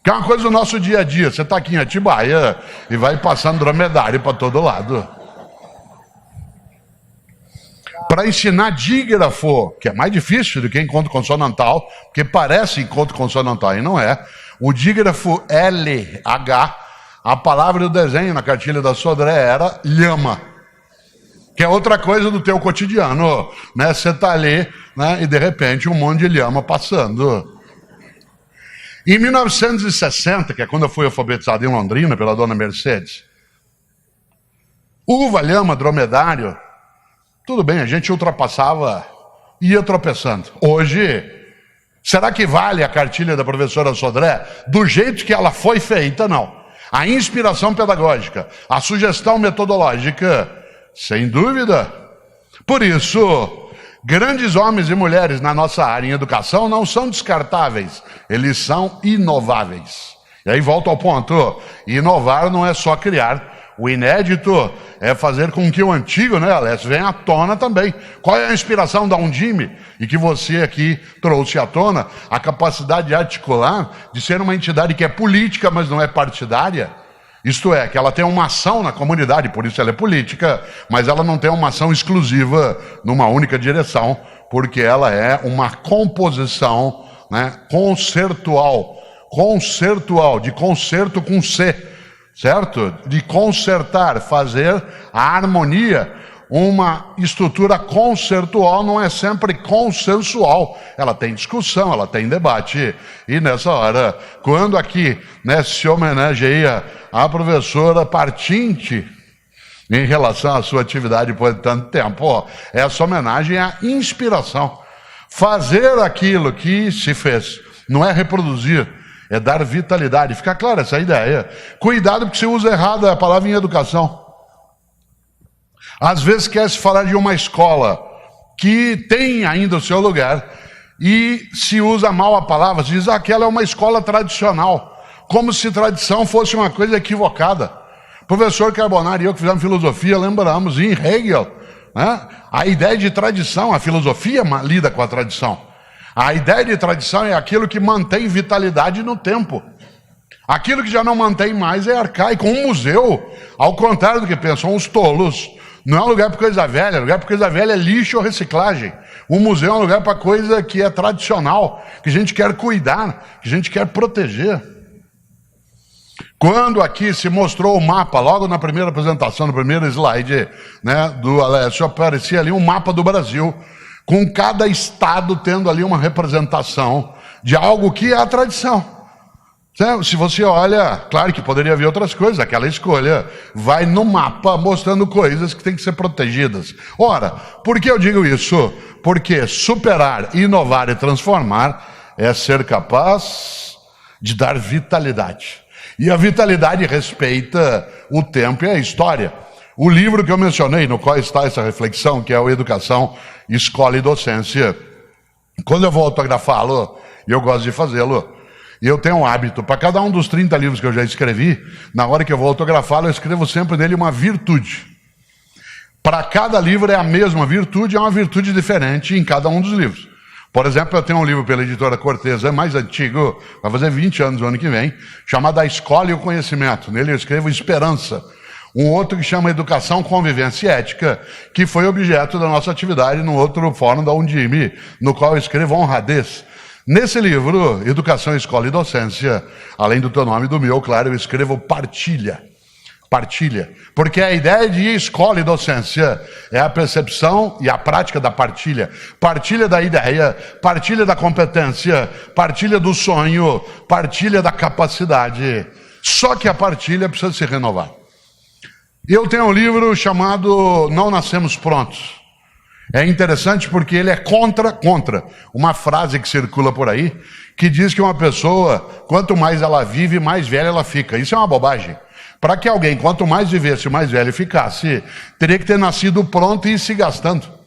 Que é uma coisa do nosso dia a dia. Você está aqui em Atibaia e vai passando dromedário para todo lado. Para ensinar dígrafo, que é mais difícil do que encontro consonantal, porque parece encontro consonantal e não é, o dígrafo LH, a palavra do desenho na cartilha da Sodré era lhama, que é outra coisa do teu cotidiano, né? Você está ali, né? E de repente um monte de lhama passando. Em 1960, que é quando eu fui alfabetizado em Londrina pela dona Mercedes, uva, lhama, dromedário, tudo bem, a gente ultrapassava e ia tropeçando. Hoje, será que vale a cartilha da professora Sodré? Do jeito que ela foi feita, não. A inspiração pedagógica, a sugestão metodológica, sem dúvida. Por isso, grandes homens e mulheres na nossa área em educação não são descartáveis, eles são inováveis. E aí volta ao ponto, inovar não é só criar. O inédito é fazer com que o antigo, né, Alessio, venha à tona também. Qual é a inspiração da Undime? E que você aqui trouxe à tona a capacidade de articular, de ser uma entidade que é política, mas não é partidária. Isto é, que ela tem uma ação na comunidade, por isso ela é política, mas ela não tem uma ação exclusiva numa única direção, porque ela é uma composição, né, concertual, de concerto com C. Certo? De consertar, fazer a harmonia. Uma estrutura concertual não é sempre consensual. Ela tem discussão, ela tem debate. E nessa hora, quando aqui, né, se homenageia a professora Partinti em relação à sua atividade por tanto tempo, essa homenagem é a inspiração. Fazer aquilo que se fez, não é reproduzir, é dar vitalidade. Fica clara essa ideia. Cuidado porque se usa errado a palavra em educação. Às vezes quer se falar de uma escola que tem ainda o seu lugar e se usa mal a palavra, se diz que aquela é uma escola tradicional, como se tradição fosse uma coisa equivocada. O professor Carbonari e eu que fizemos filosofia, lembramos em Hegel, né? A ideia de tradição, a filosofia lida com a tradição. A ideia de tradição é aquilo que mantém vitalidade no tempo. Aquilo que já não mantém mais é arcaico. Um museu, ao contrário do que pensam os tolos, não é um lugar para coisa velha. Lugar para coisa velha é lixo ou reciclagem. Um museu é um lugar para coisa que é tradicional, que a gente quer cuidar, que a gente quer proteger. Quando aqui se mostrou o mapa, logo na primeira apresentação, no primeiro slide, né, do Alessio, aparecia ali um mapa do Brasil, com cada estado tendo ali uma representação de algo que é a tradição. Se você olha, claro que poderia haver outras coisas, aquela escolha vai no mapa mostrando coisas que têm que ser protegidas. Ora, por que eu digo isso? Porque superar, inovar e transformar é ser capaz de dar vitalidade. E a vitalidade respeita o tempo e a história. O livro que eu mencionei, no qual está essa reflexão, que é o Educação, Escola e Docência, quando eu vou autografá-lo, e eu gosto de fazê-lo, eu tenho um hábito, para cada um dos 30 livros que eu já escrevi, na hora que eu vou autografá-lo, eu escrevo sempre nele uma virtude. Para cada livro é a mesma virtude, é uma virtude diferente em cada um dos livros. Por exemplo, eu tenho um livro pela editora Cortez, é mais antigo, vai fazer 20 anos no ano que vem, chamado A Escola e o Conhecimento. Nele eu escrevo esperança. Um outro que chama Educação, Convivência e Ética, que foi objeto da nossa atividade no outro fórum da Undime, no qual eu escrevo honradez. Nesse livro, Educação, Escola e Docência, além do teu nome e do meu, claro, eu escrevo partilha. Partilha. Porque a ideia de escola e docência é a percepção e a prática da partilha. Partilha da ideia, partilha da competência, partilha do sonho, partilha da capacidade. Só que a partilha precisa se renovar. Eu tenho um livro chamado Não Nascemos Prontos. É interessante porque ele é contra uma frase que circula por aí, que diz que uma pessoa, quanto mais ela vive, mais velha ela fica. Isso é uma bobagem. Para que alguém, quanto mais vivesse, mais velho ficasse, teria que ter nascido pronto e ir se gastando.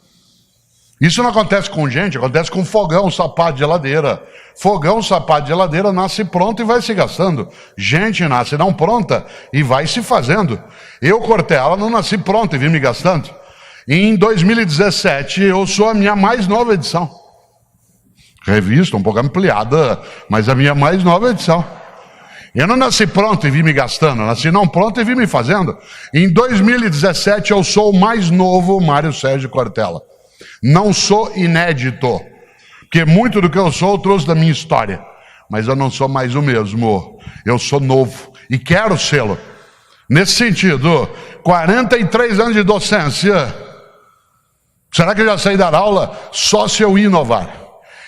Isso não acontece com gente, acontece com fogão, sapato de geladeira. Fogão, sapato de geladeira nasce pronto e vai se gastando. Gente nasce não pronta e vai se fazendo. Eu, Cortella, não nasci pronto e vim me gastando. Em 2017, eu sou a minha mais nova edição. Revista, um pouco ampliada, mas a minha mais nova edição. Eu não nasci pronto e vim me gastando, nasci não pronto e vim me fazendo. Em 2017 eu sou o mais novo Mário Sérgio Cortella. Não sou inédito, porque muito do que eu sou eu trouxe da minha história. Mas eu não sou mais o mesmo, eu sou novo e quero sê-lo. Nesse sentido, 43 anos de docência, será que eu já sei dar aula? Só se eu inovar.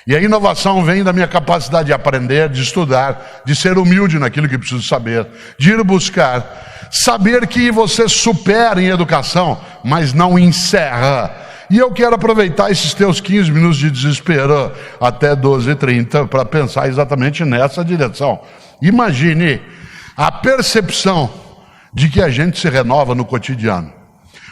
E a inovação vem da minha capacidade de aprender, de estudar, de ser humilde naquilo que preciso saber, de ir buscar. Saber que você supera em educação, mas não encerra. E eu quero aproveitar esses teus 15 minutos de desespero até 12h30 para pensar exatamente nessa direção. Imagine a percepção de que a gente se renova no cotidiano.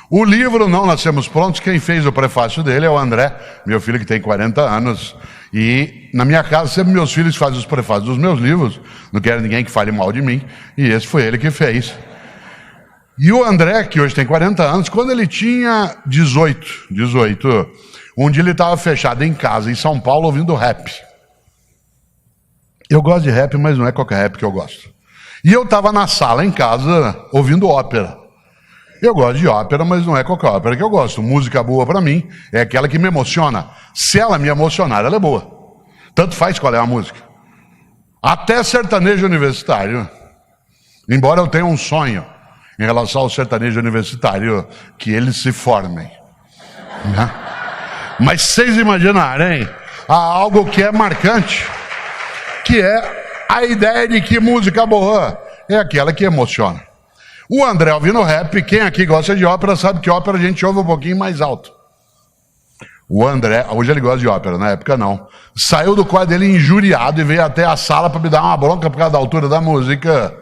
O livro Não Nascemos Prontos, quem fez o prefácio dele é o André, meu filho que tem 40 anos. E na minha casa sempre meus filhos fazem os prefácios dos meus livros. Não quero ninguém que fale mal de mim. E esse foi ele que fez. E o André, que hoje tem 40 anos, quando ele tinha 18, um dia ele estava fechado em casa, em São Paulo, ouvindo rap. Eu gosto de rap, mas não é qualquer rap que eu gosto. E eu estava na sala, em casa, ouvindo ópera. Eu gosto de ópera, mas não é qualquer ópera que eu gosto. Música boa para mim é aquela que me emociona. Se ela me emocionar, ela é boa. Tanto faz qual é a música. Até sertanejo universitário. Embora eu tenha um sonho em relação ao sertanejo universitário, que eles se formem. Né? Mas vocês imaginarem, há algo que é marcante, que é a ideia de que música boa é aquela que emociona. O André ouvindo rap, quem aqui gosta de ópera sabe que ópera a gente ouve um pouquinho mais alto. O André, hoje ele gosta de ópera, na época não, saiu do quarto dele injuriado e veio até a sala para me dar uma bronca por causa da altura da música.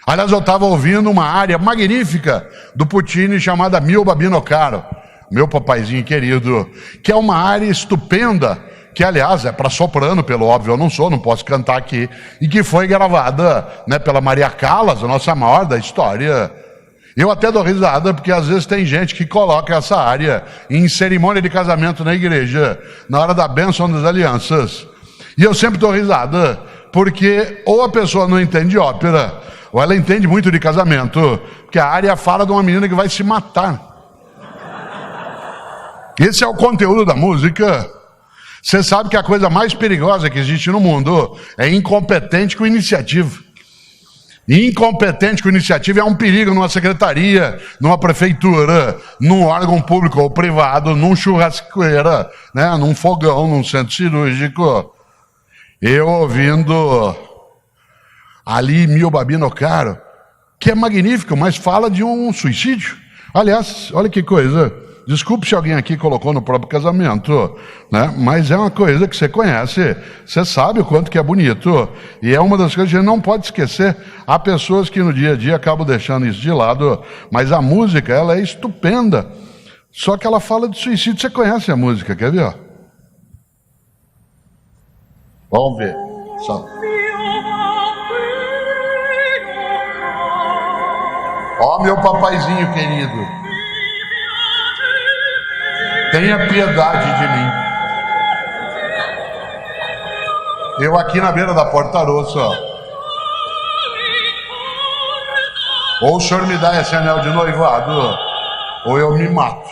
Aliás, eu estava ouvindo uma área magnífica do Puccini chamada Mio Babino Caro, meu papaizinho querido, que é uma área estupenda, que aliás é para soprano, pelo óbvio eu não posso cantar aqui, e que foi gravada, né, pela Maria Callas, a nossa maior da história. Eu até dou risada, porque às vezes tem gente que coloca essa área em cerimônia de casamento na igreja, na hora da bênção das alianças. E eu sempre dou risada, porque ou a pessoa não entende ópera, ou ela entende muito de casamento, porque a área fala de uma menina que vai se matar. Esse é o conteúdo da música. Você sabe que a coisa mais perigosa que existe no mundo é incompetente com iniciativa. Incompetente com iniciativa é um perigo numa secretaria, numa prefeitura, num órgão público ou privado, num churrasqueira, né, num fogão, num centro cirúrgico. Eu ouvindo ali Mio Babino Caro, que é magnífico, mas fala de um suicídio. Aliás, olha que coisa. Desculpe se alguém aqui colocou no próprio casamento, né? Mas é uma coisa que você conhece, você sabe o quanto que é bonito. E é uma das coisas que a gente não pode esquecer. Há pessoas que no dia a dia acabam deixando isso de lado, mas a música, ela é estupenda. Só que ela fala de suicídio. Você conhece a música, quer ver? Ó? Vamos ver. Só. Ó, meu papaizinho querido. Tenha piedade de mim. Eu aqui na beira da Porta Rossa, ó. Ou o senhor me dá esse anel de noivado, ou eu me mato.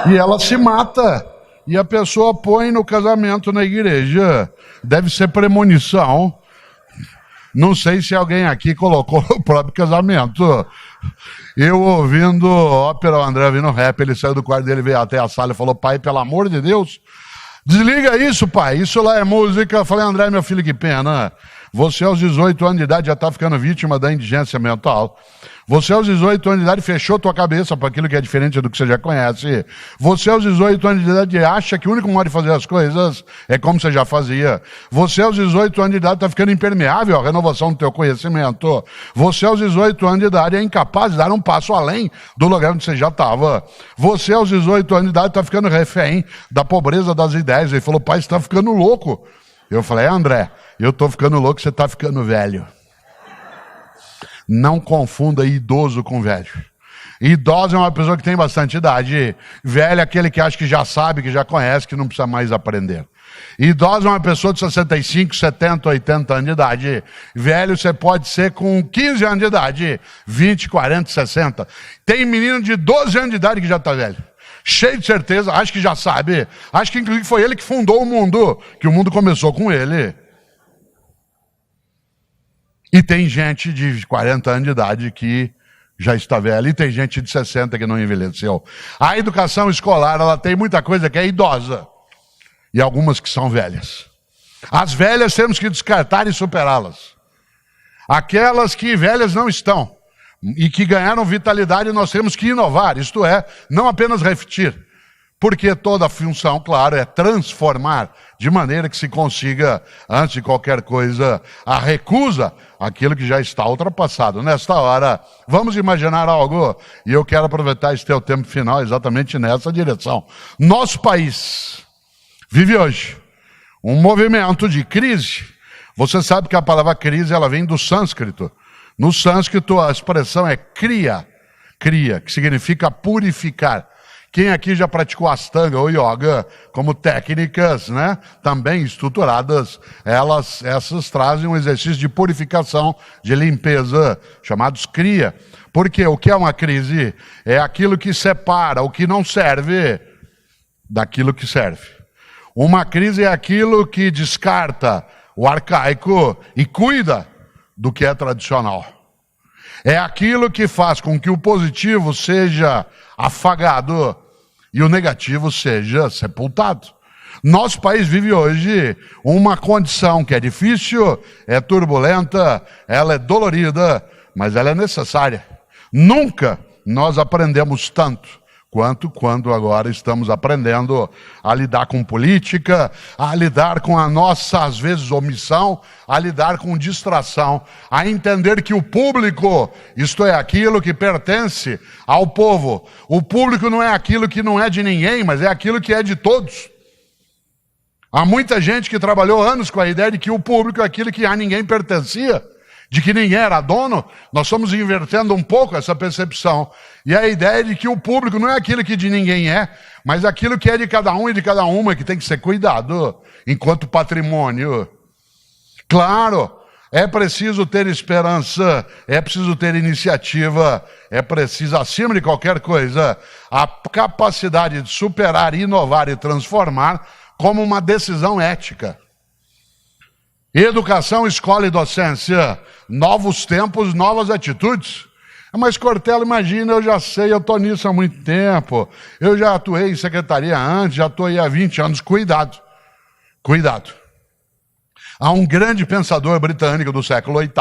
E ela se mata. E a pessoa põe no casamento na igreja. Deve ser premonição. Não sei se alguém aqui colocou o próprio casamento. Eu ouvindo ópera, o André ouvindo rap, ele saiu do quarto dele, veio até a sala e falou: pai, pelo amor de Deus, desliga isso, pai, isso lá é música. Eu falei: André, meu filho, que pena. Você aos 18 anos de idade já está ficando vítima da indigência mental. Você aos 18 anos de idade fechou tua cabeça para aquilo que é diferente do que você já conhece. Você aos 18 anos de idade acha que o único modo de fazer as coisas é como você já fazia. Você aos 18 anos de idade está ficando impermeável à renovação do teu conhecimento. Você aos 18 anos de idade é incapaz de dar um passo além do lugar onde você já estava. Você aos 18 anos de idade está ficando refém da pobreza das ideias. Ele falou: pai, você está ficando louco. Eu falei: André, eu estou ficando louco, você está ficando velho. Não confunda idoso com velho. Idoso é uma pessoa que tem bastante idade. Velho é aquele que acha que já sabe, que já conhece, que não precisa mais aprender. Idosa é uma pessoa de 65, 70, 80 anos de idade. Velho você pode ser com 15 anos de idade, 20, 40, 60. Tem menino de 12 anos de idade que já está velho. Cheio de certeza, acho que já sabe. Acho que inclusive foi ele que fundou o mundo, que o mundo começou com ele. E tem gente de 40 anos de idade que já está velha, e tem gente de 60 que não envelheceu. A educação escolar, ela tem muita coisa que é idosa, e algumas que são velhas. As velhas temos que descartar e superá-las. Aquelas que velhas não estão, e que ganharam vitalidade, nós temos que inovar, isto é, não apenas repetir. Porque toda a função, claro, é transformar de maneira que se consiga, antes de qualquer coisa, a recusa àquilo que já está ultrapassado. Nesta hora, vamos imaginar algo, e eu quero aproveitar esse teu tempo final exatamente nessa direção. Nosso país vive hoje um movimento de crise. Você sabe que a palavra crise ela vem do sânscrito. No sânscrito a expressão é kriya, que significa purificar. Quem aqui já praticou Ashtanga ou Yoga como técnicas, né, também estruturadas, essas trazem um exercício de purificação, de limpeza, chamados Kriya. Porque o que é uma crise? É aquilo que separa o que não serve daquilo que serve. Uma crise é aquilo que descarta o arcaico e cuida do que é tradicional. É aquilo que faz com que o positivo seja afagado e o negativo seja sepultado. Nosso país vive hoje uma condição que é difícil, é turbulenta, ela é dolorida, mas ela é necessária. Nunca nós aprendemos tanto quanto quando agora estamos aprendendo a lidar com política, a lidar com a nossa, às vezes, omissão, a lidar com distração, a entender que o público, isto é, aquilo que pertence ao povo, o público não é aquilo que não é de ninguém, mas é aquilo que é de todos. Há muita gente que trabalhou anos com a ideia de que o público é aquilo que a ninguém pertencia, de que ninguém era dono. Nós estamos invertendo um pouco essa percepção. E a ideia de que o público não é aquilo que de ninguém é, mas aquilo que é de cada um e de cada uma, que tem que ser cuidado enquanto patrimônio. Claro, é preciso ter esperança, é preciso ter iniciativa, é preciso, acima de qualquer coisa, a capacidade de superar, inovar e transformar como uma decisão ética. Educação, escola e docência, novos tempos, novas atitudes. Mas Cortella, imagina, eu já sei, eu estou nisso há muito tempo, eu já atuei em secretaria antes, já estou aí há 20 anos. Cuidado, cuidado. Há um grande pensador britânico do século VIII,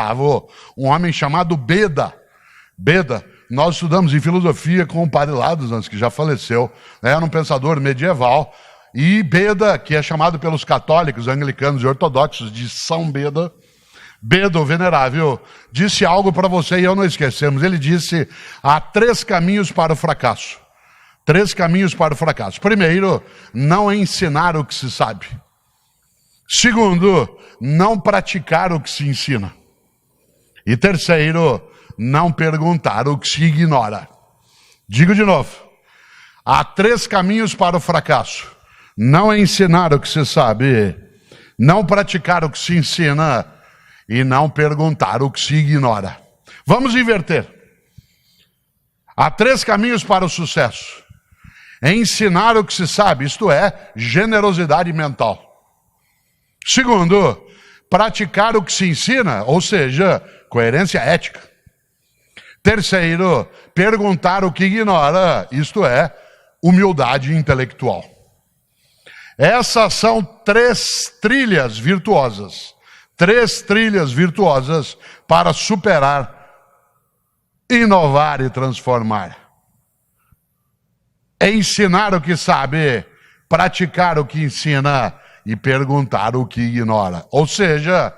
um homem chamado Beda. Beda, nós estudamos em filosofia com o padre Ladislas, que já faleceu, era um pensador medieval. E Beda, que é chamado pelos católicos, anglicanos e ortodoxos de São Beda, Beda, o venerável, disse algo para você e eu não esquecemos. Ele disse, há 3 caminhos para o fracasso. 3 caminhos para o fracasso. Primeiro, não ensinar o que se sabe. Segundo, não praticar o que se ensina. E terceiro, não perguntar o que se ignora. Digo de novo, há 3 caminhos para o fracasso. Não ensinar o que se sabe, não praticar o que se ensina e não perguntar o que se ignora. Vamos inverter. Há 3 caminhos para o sucesso. Ensinar o que se sabe, isto é, generosidade mental. Segundo, praticar o que se ensina, ou seja, coerência ética. Terceiro, perguntar o que ignora, isto é, humildade intelectual. Essas são 3 trilhas virtuosas. 3 trilhas virtuosas para superar, inovar e transformar. Ensinar o que sabe, praticar o que ensina e perguntar o que ignora. Ou seja,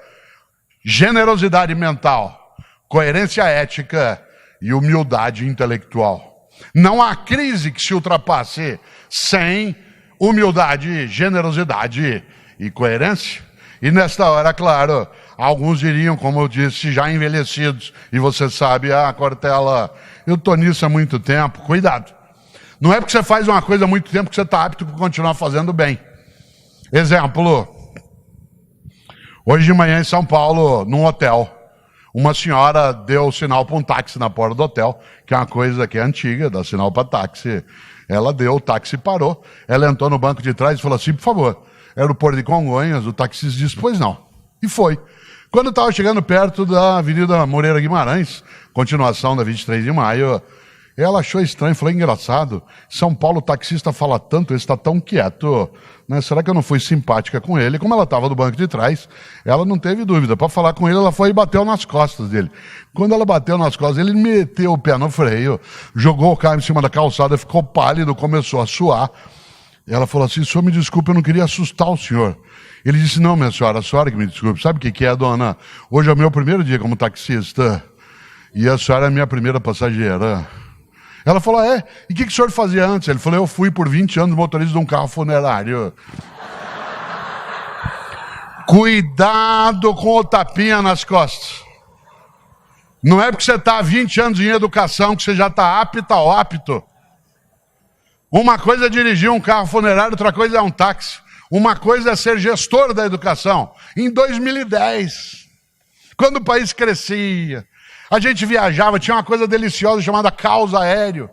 generosidade mental, coerência ética e humildade intelectual. Não há crise que se ultrapasse sem humildade, generosidade e coerência. E nesta hora, claro, alguns diriam, como eu disse, já envelhecidos. E você sabe, Cortella, eu estou nisso há muito tempo. Cuidado. Não é porque você faz uma coisa há muito tempo que você está apto para continuar fazendo bem. Exemplo, hoje de manhã em São Paulo, num hotel, uma senhora deu sinal para um táxi na porta do hotel, que é uma coisa que é antiga, dá sinal para táxi. Ela deu, o táxi parou, ela entrou no banco de trás e falou assim, por favor, aeroporto de Congonhas, o taxista disse, pois não. E foi. Quando estava chegando perto da Avenida Moreira Guimarães, continuação da 23 de maio, ela achou estranho, falou, engraçado, São Paulo o taxista fala tanto, ele está tão quieto, né? Será que eu não fui simpática com ele? Como ela estava do banco de trás, ela não teve dúvida. Para falar com ele, ela foi e bateu nas costas dele. Quando ela bateu nas costas, ele meteu o pé no freio, jogou o carro em cima da calçada, ficou pálido, começou a suar. Ela falou assim, senhor, me desculpe, eu não queria assustar o senhor. Ele disse, não, minha senhora, a senhora que me desculpe. Sabe o que é, dona? Hoje é o meu primeiro dia como taxista e a senhora é a minha primeira passageira. Ela falou, e o que o senhor fazia antes? Ele falou, eu fui por 20 anos motorista de um carro funerário. Cuidado com o tapinha nas costas. Não é porque você está há 20 anos em educação que você já está apta ou apto. Uma coisa é dirigir um carro funerário, outra coisa é um táxi. Uma coisa é ser gestor da educação. Em 2010, quando o país crescia, a gente viajava, tinha uma coisa deliciosa chamada caos aéreo.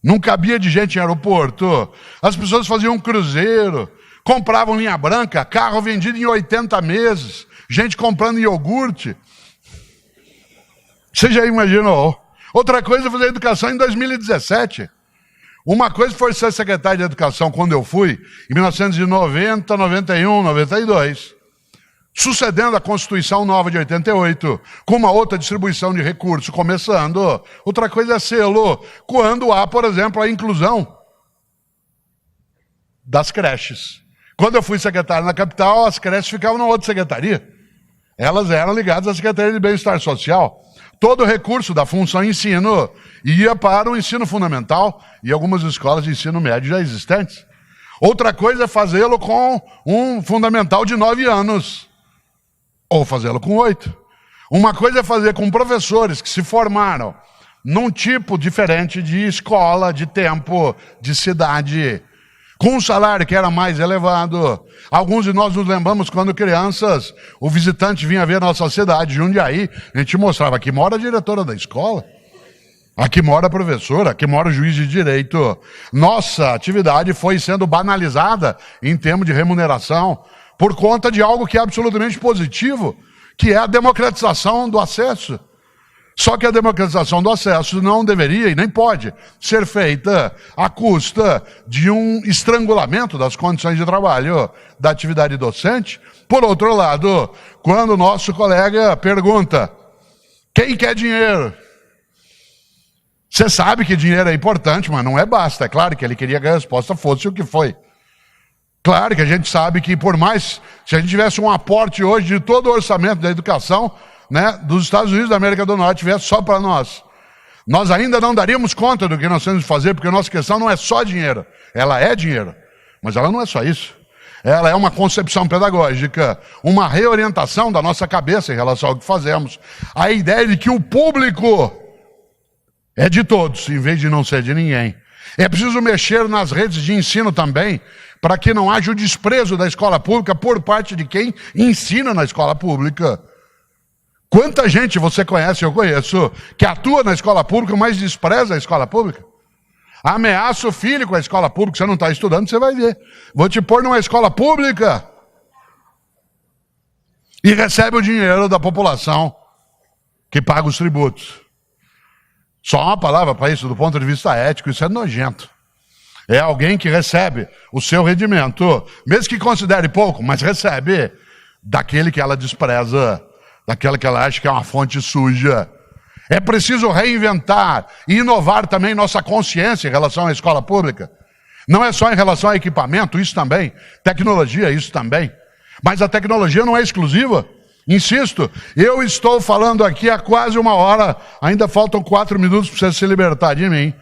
Não cabia de gente em aeroporto. As pessoas faziam um cruzeiro, compravam linha branca, carro vendido em 80 meses, gente comprando iogurte. Você já imaginou? Outra coisa é fazer educação em 2017. Uma coisa foi ser secretário de educação quando eu fui, em 1990, 91, 92. Sucedendo a Constituição Nova de 88, com uma outra distribuição de recursos começando. Outra coisa é selo, quando há, por exemplo, a inclusão das creches. Quando eu fui secretário na capital, as creches ficavam na outra secretaria. Elas eram ligadas à Secretaria de Bem-Estar Social. Todo o recurso da função ensino ia para o ensino fundamental e algumas escolas de ensino médio já existentes. Outra coisa é fazê-lo com um fundamental de 9 anos. Ou fazê-lo com 8. Uma coisa é fazer com professores que se formaram num tipo diferente de escola, de tempo, de cidade, com um salário que era mais elevado. Alguns de nós nos lembramos quando crianças, o visitante vinha ver nossa cidade, Jundiaí, a gente mostrava, aqui mora a diretora da escola, aqui mora a professora, aqui mora o juiz de direito. Nossa atividade foi sendo banalizada em termos de remuneração, por conta de algo que é absolutamente positivo, que é a democratização do acesso. Só que a democratização do acesso não deveria e nem pode ser feita à custa de um estrangulamento das condições de trabalho da atividade docente. Por outro lado, quando o nosso colega pergunta, quem quer dinheiro? Você sabe que dinheiro é importante, mas não é basta. É claro que ele queria que a resposta fosse o que foi. Claro que a gente sabe que por mais, se a gente tivesse um aporte hoje de todo o orçamento da educação, né, dos Estados Unidos da América do Norte, tivesse só para nós ainda não daríamos conta do que nós temos de fazer, porque a nossa questão não é só dinheiro. Ela é dinheiro, mas ela não é só isso. Ela é uma concepção pedagógica, uma reorientação da nossa cabeça em relação ao que fazemos. A ideia de que o público é de todos, em vez de não ser de ninguém. É preciso mexer nas redes de ensino também, para que não haja o desprezo da escola pública por parte de quem ensina na escola pública. Quanta gente você conhece, eu conheço, que atua na escola pública, mas despreza a escola pública? Ameaça o filho com a escola pública, você não está estudando, você vai ver. Vou te pôr numa escola pública e recebe o dinheiro da população que paga os tributos. Só uma palavra para isso, do ponto de vista ético, isso é nojento. É alguém que recebe o seu rendimento, mesmo que considere pouco, mas recebe daquele que ela despreza, daquela que ela acha que é uma fonte suja. É preciso reinventar e inovar também nossa consciência em relação à escola pública. Não é só em relação a equipamento, isso também. Tecnologia, isso também. Mas a tecnologia não é exclusiva. Insisto, eu estou falando aqui há quase 1 hora, ainda faltam 4 minutos para você se libertar de mim.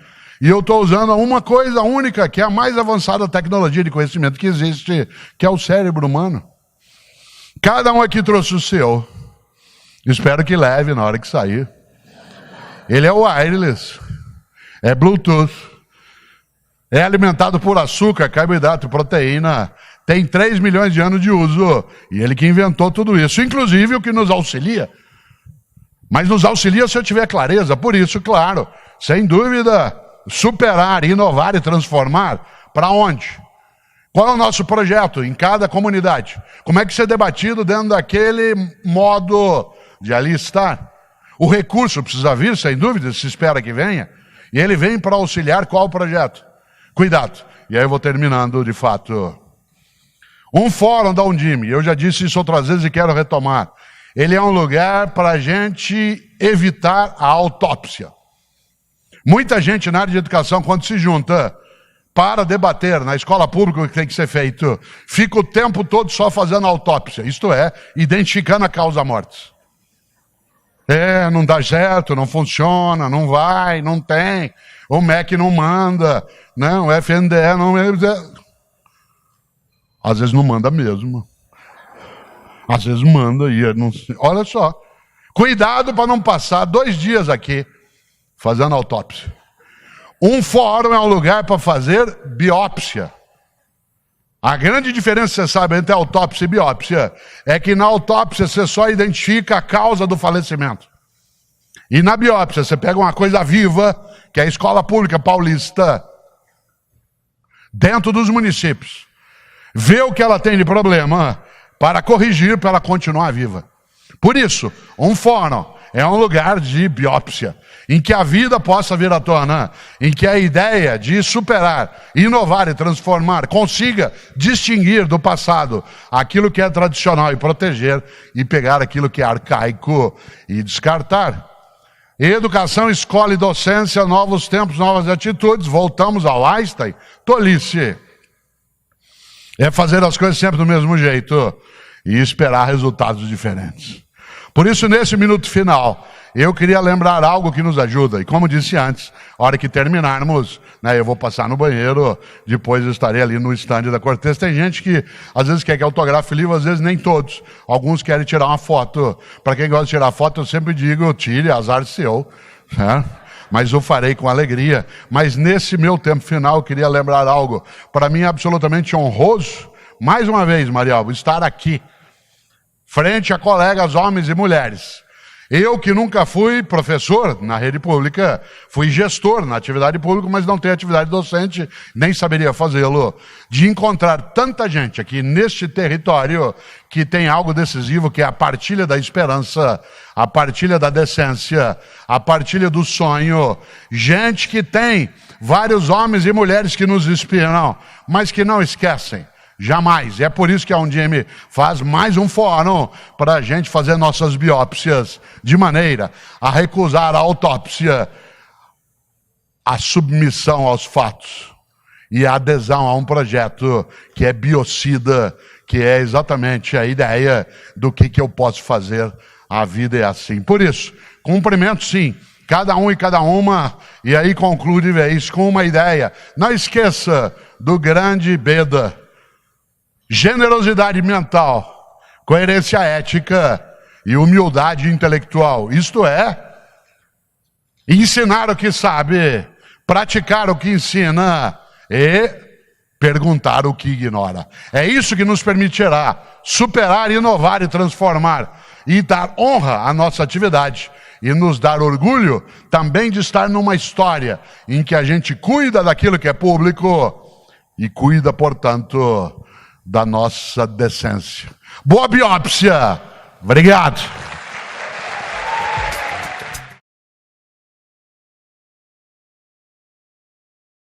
E eu estou usando uma coisa única, que é a mais avançada tecnologia de conhecimento que existe, que é o cérebro humano. Cada um aqui trouxe o seu. Espero que leve na hora que sair. Ele é wireless, é Bluetooth, é alimentado por açúcar, carboidrato e proteína, tem 3 milhões de anos de uso, e ele que inventou tudo isso, inclusive o que nos auxilia. Mas nos auxilia se eu tiver clareza, por isso, claro, sem dúvida, superar, inovar e transformar, para onde? Qual é o nosso projeto em cada comunidade? Como é que isso é debatido dentro daquele modo de ali estar? O recurso precisa vir, sem dúvida, se espera que venha, e ele vem para auxiliar qual projeto? Cuidado, e aí eu vou terminando de fato. Um fórum da Undime, eu já disse isso outras vezes e quero retomar. Ele é um lugar para a gente evitar a autópsia. Muita gente na área de educação, quando se junta para debater na escola pública o que tem que ser feito, fica o tempo todo só fazendo autópsia, isto é, identificando a causa-morte. Não dá certo, não funciona, não vai, não tem, o MEC não manda, não, o FNDE não... Às vezes não manda mesmo. Às vezes manda e não... Olha só, cuidado para não passar 2 dias aqui fazendo autópsia. Um fórum é um lugar para fazer biópsia. A grande diferença, você sabe, entre autópsia e biópsia é que na autópsia você só identifica a causa do falecimento. E na biópsia você pega uma coisa viva, que é a escola pública paulista, dentro dos municípios, vê o que ela tem de problema para corrigir, para ela continuar viva. Por isso, um fórum é um lugar de biópsia, em que a vida possa vir à tona, em que a ideia de superar, inovar e transformar consiga distinguir do passado aquilo que é tradicional e proteger, e pegar aquilo que é arcaico e descartar. Educação, escola e docência, novos tempos, novas atitudes, voltamos ao Einstein, tolice. É fazer as coisas sempre do mesmo jeito e esperar resultados diferentes. Por isso, nesse minuto final, eu queria lembrar algo que nos ajuda. E como disse antes, a hora que terminarmos, eu vou passar no banheiro, depois eu estarei ali no estande da Cortez. Tem gente que às vezes quer que autografe livro, às vezes nem todos. Alguns querem tirar uma foto. Para quem gosta de tirar foto, eu sempre digo, tire, azar seu. Mas eu farei com alegria. Mas nesse meu tempo final, eu queria lembrar algo. Para mim é absolutamente honroso, mais uma vez, Marialva, estar aqui, frente a colegas homens e mulheres. Eu que nunca fui professor na rede pública, fui gestor na atividade pública, mas não tenho atividade docente, nem saberia fazê-lo. De encontrar tanta gente aqui neste território que tem algo decisivo, que é a partilha da esperança, a partilha da decência, a partilha do sonho. Gente que tem vários homens e mulheres que nos inspiram, mas que não esquecem. Jamais. É por isso que a Undime faz mais um fórum para a gente fazer nossas biópsias, de maneira a recusar a autópsia, a submissão aos fatos e a adesão a um projeto que é biocida, que é exatamente a ideia do que eu posso fazer. A vida é assim. Por isso, cumprimento sim cada um e cada uma, e aí concluo de vez com uma ideia. Não esqueça do grande Beda: generosidade mental, coerência ética e humildade intelectual. Isto é, ensinar o que sabe, praticar o que ensina e perguntar o que ignora. É isso que nos permitirá superar, inovar e transformar, e dar honra à nossa atividade, e nos dar orgulho também de estar numa história em que a gente cuida daquilo que é público e cuida, portanto, da nossa decência. Boa biópsia! Obrigado!